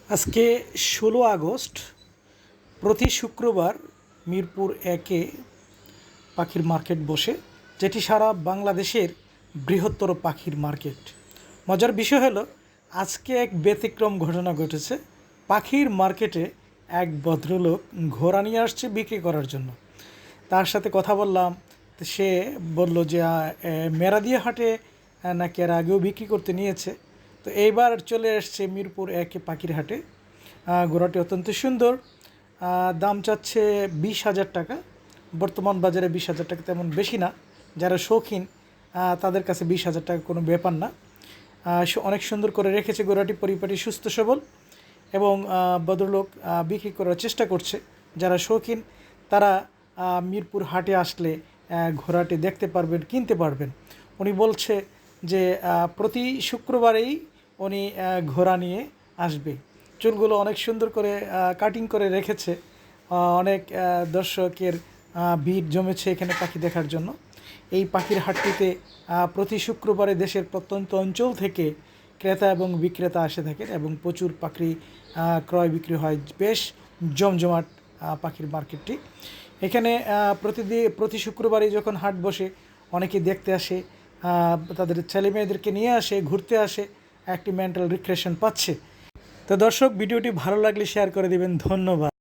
আজকে 16 আগস্ট প্রতি শুক্রবার মিরপুর একে পাখির মার্কেট বসে, যেটি সারা বাংলাদেশের বৃহত্তর পাখির মার্কেট। মজার বিষয় হলো আজকে এক ব্যতিক্রম ঘটনা ঘটেছে। পাখির মার্কেটে এক ভদ্রলোক ঘোড়া নিয়ে আসছে বিক্রি করার জন্য। তার সাথে কথা বললাম, তো সে বলল যে মেরাদিয়া হাটে নাকি এর আগেও বিক্রি করতে নিয়েছে, তো এইবার চলে এসছে মিরপুর একে পাখির হাটে। ঘোড়াটি অত্যন্ত সুন্দর, দাম চাচ্ছে 20,000 টাকা। বর্তমান বাজারে 20,000 টাকা তেমন বেশি না, যারা শৌখিন তাদের কাছে 20,000 টাকা কোনো ব্যাপার না। অনেক সুন্দর করে রেখেছে ঘোড়াটি, পরিপাটি, সুস্থ সবল, এবং ভদ্রলোক বিক্রি করার চেষ্টা করছে। যারা শৌখিন তারা মিরপুর হাটে আসলে ঘোড়াটি দেখতে পারবেন, কিনতে পারবেন। উনি বলছে যে প্রতি শুক্রবারেই উনি ঘোড়া নিয়ে আসবে। চুলগুলো অনেক সুন্দর করে কাটিং করে রেখেছে। অনেক দর্শকের ভিড় জমেছে এখানে পাখি দেখার জন্য। এই পাখির হাটটিতে প্রতি শুক্রবারে দেশের প্রত্যন্ত অঞ্চল থেকে ক্রেতা এবং বিক্রেতা আসে থাকেন এবং প্রচুর পাখি ক্রয় বিক্রি হয়। বেশ জমজমাট পাখির মার্কেটটি। এখানে প্রতি শুক্রবারই যখন হাট বসে, অনেকেই দেখতে আসে, তাদের ছেলে মেয়েদেরকে নিয়ে আসে, ঘুরতে আসে, একটি মেন্টাল রিক্রিয়েশন পাচ্ছে। তো দর্শক, ভিডিওটি ভালো লাগলে শেয়ার করে দিবেন। ধন্যবাদ।